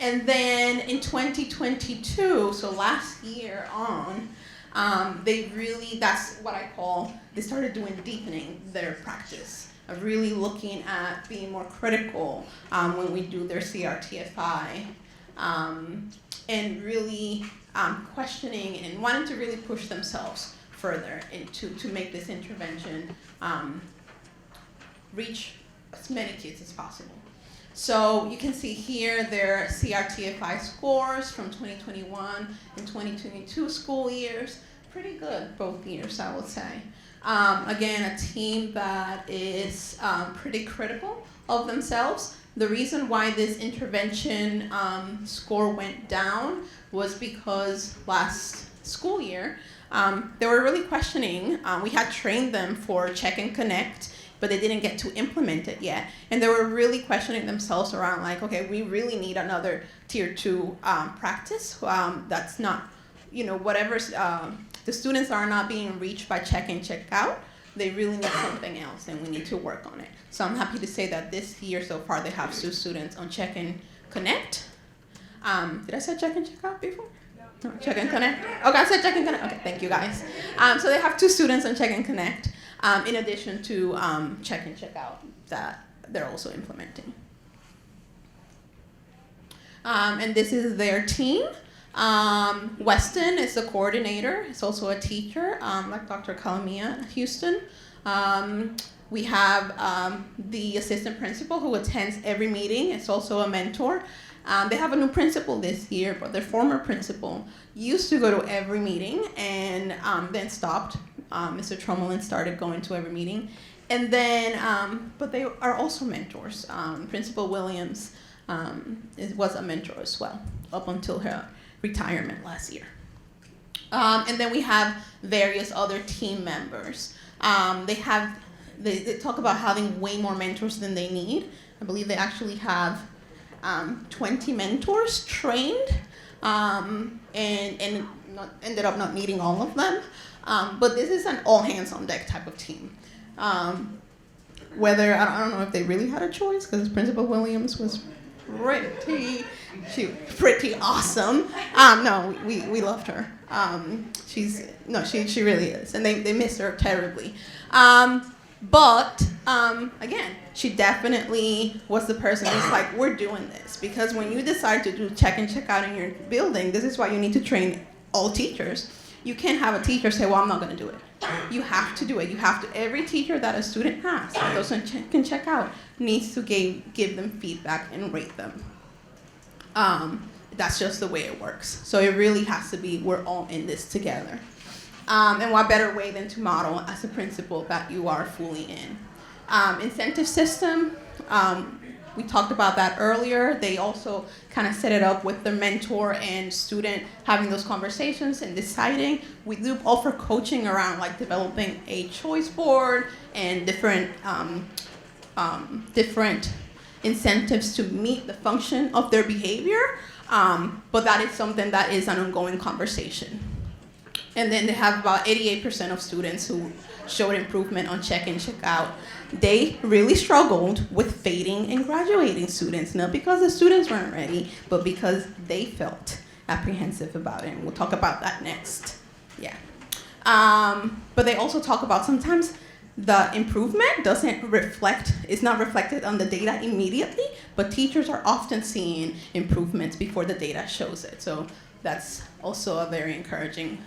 And then in 2022, so last year on, that's what I call, they started doing deepening their practice of really looking at being more critical when we do their CRTFI, and really questioning and wanting to really push themselves further to make this intervention reach as many kids as possible. So you can see here their CRTFI scores from 2021 and 2022 school years. Pretty good both years, I would say. Again, a team that is pretty critical of themselves. The reason why this intervention score went down was because last school year, they were really questioning. We had trained them for Check and Connect, but they didn't get to implement it yet. And they were really questioning themselves around like, okay, we really need another tier 2 practice that's not, whatever, the students are not being reached by check in, check out. They really need something else and we need to work on it. So I'm happy to say that this year so far they have 2 students on Check and Connect. Did I say check in, check out before? No, Check and Connect. Okay, I said Check and Connect. Okay, thank you guys. So they have 2 students on Check and Connect. In addition to check and check out that they're also implementing. And this is their team. Weston is the coordinator. He's also a teacher, like Dr. Calamia at Houston. We have the assistant principal who attends every meeting. It's also a mentor. They have a new principal this year, but their former principal used to go to every meeting and then stopped. Mr. Tromelin started going to every meeting. And then, but they are also mentors. Principal Williams was a mentor as well, up until her retirement last year. And then we have various other team members. They talk about having way more mentors than they need. I believe they actually have 20 mentors trained, and ended up not needing all of them. But this is an all hands on deck type of team. Whether, I don't know if they really had a choice, because Principal Williams was pretty awesome. No, we loved her. She really is, and they miss her terribly. But again, she definitely was the person who's like, we're doing this, because when you decide to do check and check out in your building, this is why you need to train all teachers. You can't have a teacher say, well, I'm not going to do it. You have to do it. You have to. Every teacher that a student has that doesn't check and check out needs to give them feedback and rate them. That's just the way it works. So it really has to be, we're all in this together. And what better way than to model as a principal that you are fully in. Incentive system, we talked about that earlier. They also kind of set it up with the mentor and student having those conversations and deciding. We do offer coaching around like developing a choice board and different incentives to meet the function of their behavior. But that is something that is an ongoing conversation. And then they have about 88% of students who showed improvement on check in, check out. They really struggled with fading and graduating students, not because the students weren't ready, but because they felt apprehensive about it. And we'll talk about that next. Yeah. But they also talk about sometimes the improvement is not reflected on the data immediately, but teachers are often seeing improvements before the data shows it. So that's also a very encouraging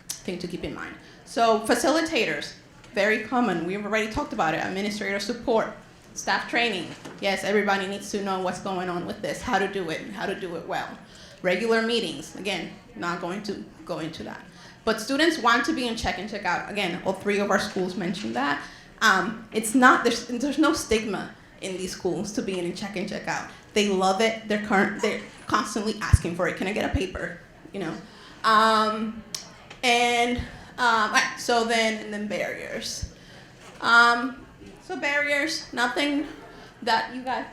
thing to keep in mind. So facilitators, very common. We've already talked about it. Administrator support, staff training. Yes, everybody needs to know what's going on with this, how to do it, and how to do it well. Regular meetings, again, not going to go into that. But students want to be in check and check out. Again, all 3 of our schools mentioned that. It's not, there's no stigma in these schools to be in check and check out. They love it. They're constantly asking for it. Can I get a paper? So then barriers. So barriers, nothing that you guys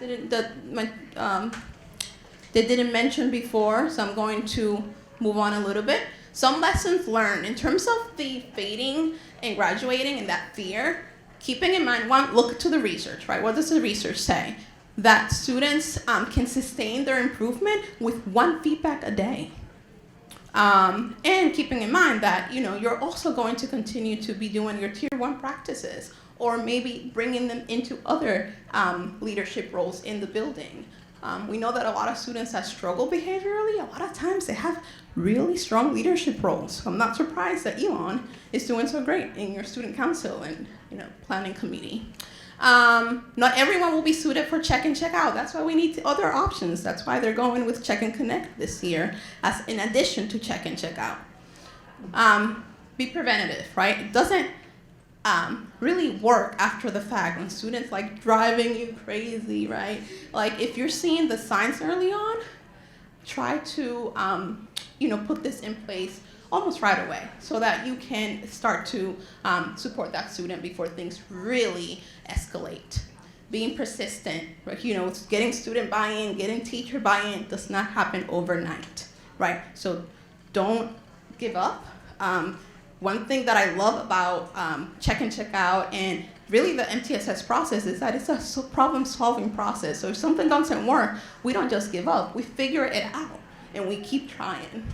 they didn't mention before, so I'm going to move on a little bit. Some lessons learned in terms of the fading and graduating and that fear, keeping in mind, one, look to the research, right? What does the research say? that students can sustain their improvement with one feedback a day. And keeping in mind that, you're also going to continue to be doing your tier 1 practices, or maybe bringing them into other leadership roles in the building. We know that a lot of students that struggle behaviorally, a lot of times they have really strong leadership roles. So I'm not surprised that Elon is doing so great in your student council and planning committee. Not everyone will be suited for check and check out. That's why we need other options. That's why they're going with check and connect this year, as in addition to check and check out. Be preventative, right? It doesn't really work after the fact when students like driving you crazy, right? Like if you're seeing the signs early on, try to put this in place almost right away so that you can start to support that student before things really escalate. Being persistent, right? Getting student buy-in, getting teacher buy-in does not happen overnight, right? So don't give up. One thing that I love about check and check out and really the MTSS process is that it's a problem-solving process. So if something doesn't work, we don't just give up. We figure it out and we keep trying.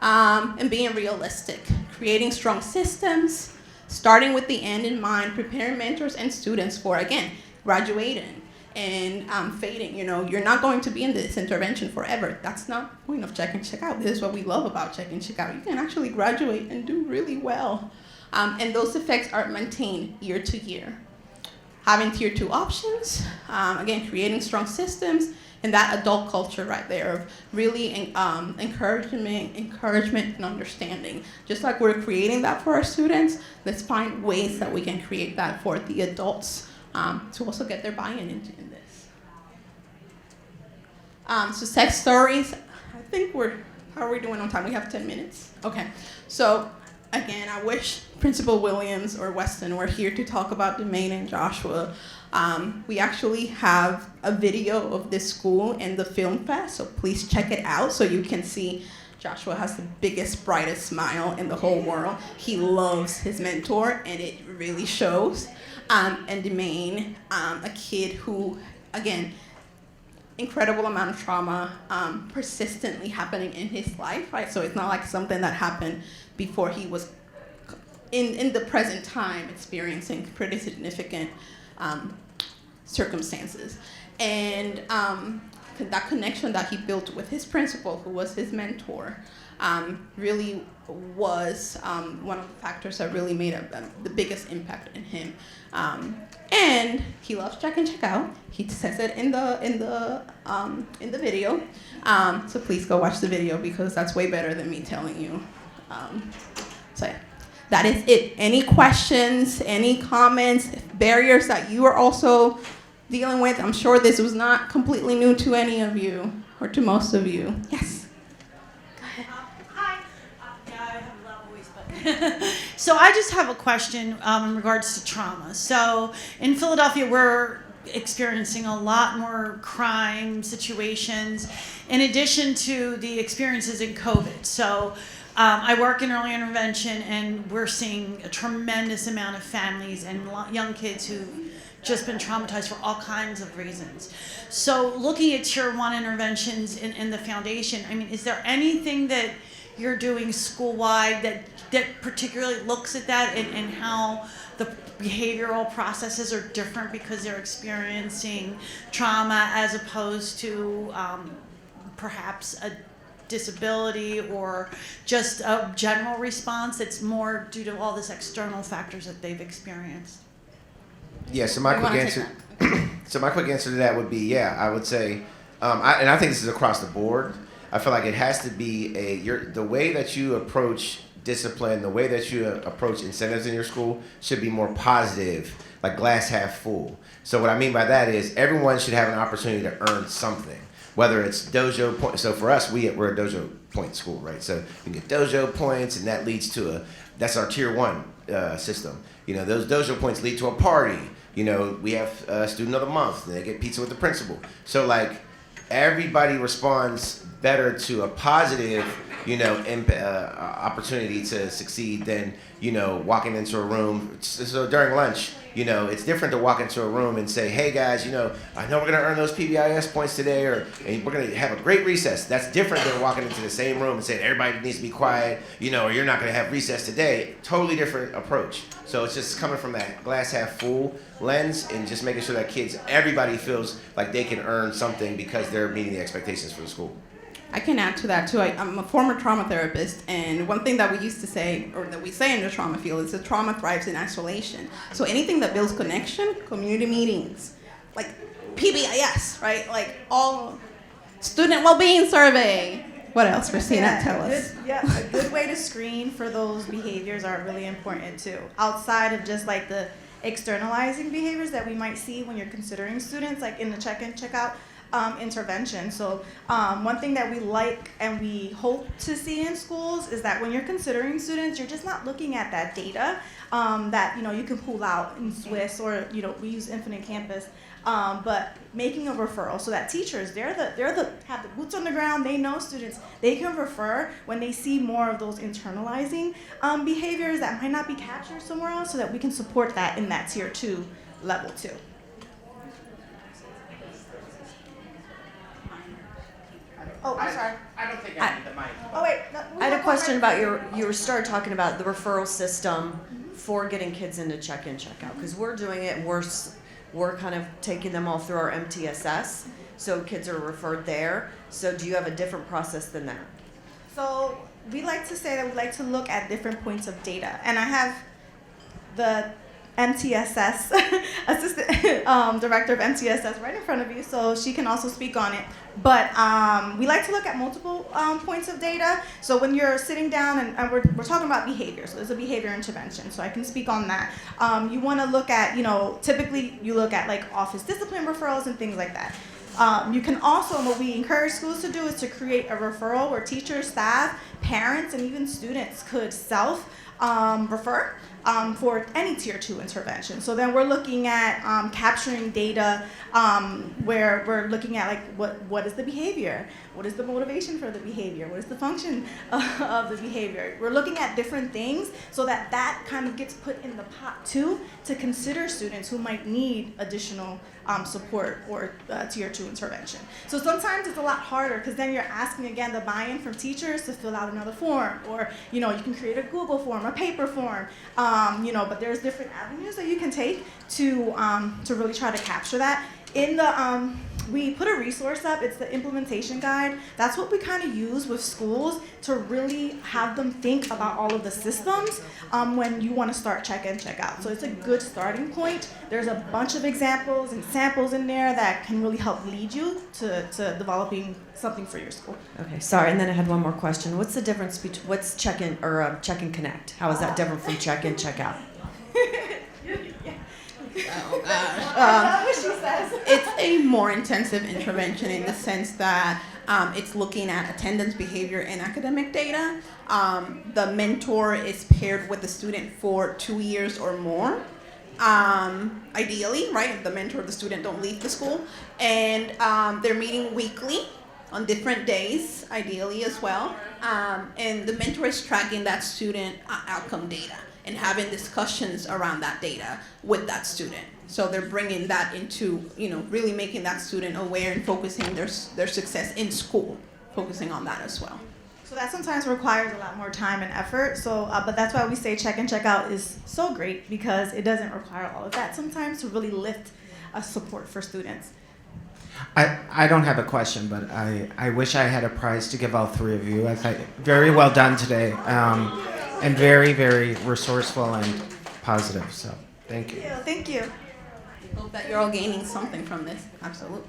And being realistic, creating strong systems, starting with the end in mind, preparing mentors and students for, again, graduating and fading. You're not going to be in this intervention forever. That's not the point of check and check out. This is what we love about check and check out. You can actually graduate and do really well. And those effects are maintained year to year. Having tier 2 options, again, creating strong systems, and that adult culture right there of really encouragement and understanding. Just like we're creating that for our students, let's find ways that we can create that for the adults to also get their buy-in in this. Success stories, I think how are we doing on time? We have 10 minutes? Okay, so again, I wish Principal Williams or Weston were here to talk about Domain and Joshua. We actually have a video of this school and the film fest, so please check it out so you can see Joshua has the biggest, brightest smile in the whole world. He loves his mentor, and it really shows. And Domain, a kid who, again, incredible amount of trauma persistently happening in his life, right? So it's not like something that happened before he was in the present time experiencing pretty significant circumstances. And that connection that he built with his principal, who was his mentor, really was one of the factors that really made the biggest impact in him. And he loves check and check out. He says it in the video. So please go watch the video because that's way better than me telling you. So yeah, that is it. Any questions, any comments, barriers that you are also dealing with? I'm sure this was not completely new to any of you or to most of you. Yes. Go ahead. Hi. Yeah, I have a loud voice, but so I just have a question in regards to trauma. So in Philadelphia, we're experiencing a lot more crime situations in addition to the experiences in COVID. So I work in early intervention, and we're seeing a tremendous amount of families and young kids who've just been traumatized for all kinds of reasons. So looking at tier 1 interventions in the foundation, I mean, is there anything that you're doing school-wide that particularly looks at that and how the behavioral processes are different because they're experiencing trauma as opposed to perhaps a disability or just a general response that's more due to all these external factors that they've experienced? Yeah, so my quick answer to that would be, yeah, I would say, and I think this is across the board. I feel like it has to be the way that you approach discipline, the way that you approach incentives in your school should be more positive, like glass half full. So what I mean by that is everyone should have an opportunity to earn something, whether it's dojo points. So for us, we're a dojo point school, right? So you get dojo points, and that leads to that's our tier 1 system. Those dojo points lead to a party. We have student of the month, and they get pizza with the principal. So like everybody responds better to a positive, opportunity to succeed than, walking into a room. So during lunch, You know, it's different to walk into a room and say, hey guys, you know, I know we're going to earn those PBIS points today, and we're going to have a great recess. That's different than walking into the same room and saying everybody needs to be quiet, you know, or you're not going to have recess today. Totally different approach. So it's just coming from that glass half full lens and just making sure that everybody feels like they can earn something because they're meeting the expectations for the school. I can add to that too. I'm a former trauma therapist, and one thing that we used to say, or that we say in the trauma field, is that trauma thrives in isolation. So anything that builds connection, community meetings, like PBIS, right? Like all student well-being survey. What else, Christina? Tell us. A good way to screen for those behaviors are really important too. Outside of just like the externalizing behaviors that we might see when you're considering students, like in the check-in, check-out intervention. So one thing that we like and we hope to see in schools is that when you're considering students, you're just not looking at that data that you can pull out in Swiss, or we use Infinite Campus, but making a referral so that teachers have the boots on the ground. They know students. They can refer when they see more of those internalizing behaviors that might not be captured somewhere else, so that we can support that in that tier 2 level too. Oh, I'm sorry. I don't think I need the mic. Oh, wait. No, I had a question about you started talking about the referral system for getting kids into check-in, check-out, because we're doing it and we're kind of taking them all through our MTSS, so kids are referred there. So do you have a different process than that? So we like to say that we like to look at different points of data, and I have the MTSS assistant director of MTSS right in front of you, so she can also speak on it. But we like to look at multiple points of data. So when you're sitting down and we're talking about behavior, so there's a behavior intervention, so I can speak on that. You want to look at, typically you look at like office discipline referrals and things like that. You can also, and what we encourage schools to do is to create a referral where teachers, staff, parents, and even students could self-refer for any tier 2 intervention. So then we're looking at capturing data where we're looking at like what is the behavior? What is the motivation for the behavior? What is the function of the behavior? We're looking at different things so that kind of gets put in the pot too, to consider students who might need additional support or tier 2 intervention. So sometimes it's a lot harder because then you're asking again the buy-in from teachers to fill out another form, or you can create a Google form, a paper form, but there's different avenues that you can take to really try to capture that. In the we put a resource up. It's the implementation guide. That's what we kind of use with schools to really have them think about all of the systems when you want to start check-in, check-out. So it's a good starting point. There's a bunch of examples and samples in there that can really help lead you to developing something for your school. Okay, sorry. And then I had one more question. What's the difference between what's check-in or check-in connect? How is that different from check-in, check-out? Oh gosh. It's a more intensive intervention in the sense that it's looking at attendance, behavior, and academic data. The mentor is paired with the student for 2 years or more. Ideally, right? The mentor or the student don't leave the school. And they're meeting weekly on different days, ideally as well. And the mentor is tracking that student outcome data and having discussions around that data with that student. So they're bringing that into, really making that student aware and focusing their success in school, focusing on that as well. So that sometimes requires a lot more time and effort. So, but that's why we say check-in, check-out is so great, because it doesn't require all of that sometimes to really lift a support for students. I don't have a question, but I wish I had a prize to give all three of you. I thought very well done today, and very, very resourceful and positive. So thank you. Thank you. I hope that you're all gaining something from this. Absolutely.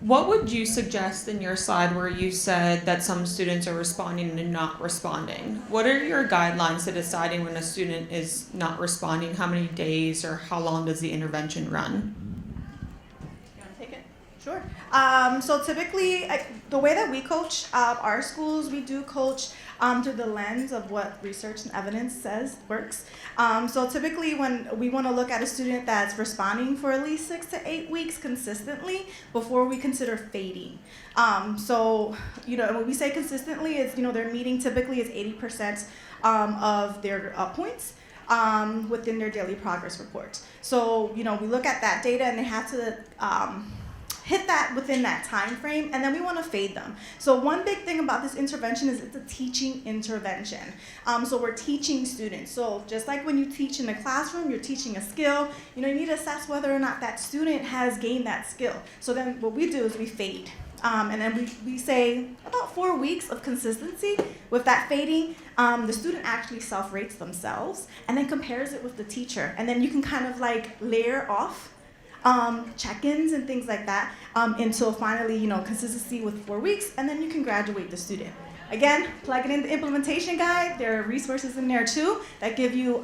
What would you suggest in your slide where you said that some students are responding and not responding? What are your guidelines to deciding when a student is not responding? How many days or how long does the intervention run? You want to take it? Sure. So typically, the way that we coach our schools, we do coach through the lens of what research and evidence says works. So typically when we want to look at a student that's responding for at least 6 to 8 weeks consistently before we consider fading. So, when we say consistently, it's, their meeting typically is 80% of their points. within their daily progress reports. So, we look at that data and they have to hit that within that time frame, and then we want to fade them. So one big thing about this intervention is it's a teaching intervention. So we're teaching students. So just like when you teach in the classroom, you're teaching a skill, you need to assess whether or not that student has gained that skill. So then what we do is we fade. And then we say about 4 weeks of consistency with that fading. The student actually self-rates themselves and then compares it with the teacher. And then you can kind of like layer off check-ins and things like that until finally, consistency with 4 weeks, and then you can graduate the student. Again, plug it in the implementation guide. There are resources in there too that give you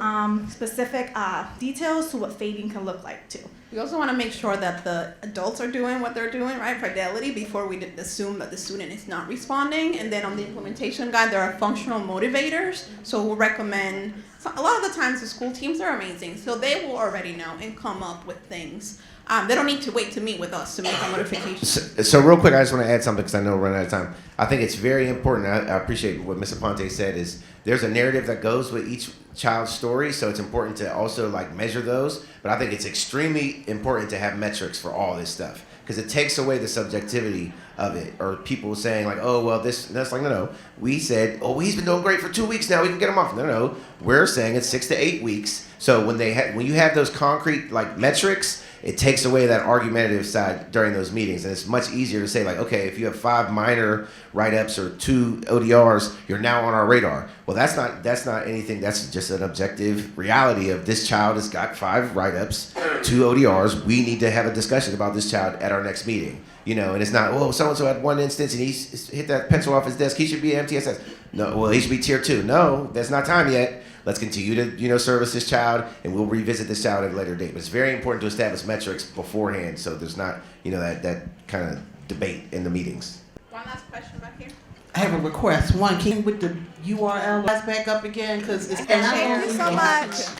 specific details to what fading can look like too. We also want to make sure that the adults are doing what they're doing, right? Fidelity, before we assume that the student is not responding. And then on the implementation guide, there are functional motivators. So we'll recommend, a lot of the times the school teams are amazing. So they will already know and come up with things. They don't need to wait to meet with us to make a notification. So real quick, I just want to add something because I know we're running out of time. I think it's very important. I appreciate what Ms. Aponte said is there's a narrative that goes with each child's story. So it's important to also measure those. But I think it's extremely important to have metrics for all this stuff because it takes away the subjectivity of it, or people saying oh, well, this, and that's no. We said, oh, he's been doing great for 2 weeks now, we can get him off. No. We're saying it's 6 to 8 weeks. So when you have those concrete metrics, it takes away that argumentative side during those meetings, and it's much easier to say okay, if you have 5 minor write-ups or 2 ODRs, you're now on our radar. Well, that's not anything. That's just an objective reality of this child has got 5 write-ups, 2 ODRs. We need to have a discussion about this child at our next meeting. And it's not, oh, so-and-so had 1 instance and he hit that pencil off his desk. He should be MTSS. No, well, he should be tier 2. No, that's not time yet. Let's continue to, service this child, and we'll revisit this child at a later date. But it's very important to establish metrics beforehand so there's not, that kind of debate in the meetings. One last question back here. I have a request. One, can you with the URL back up again? Because it's Thank you so much.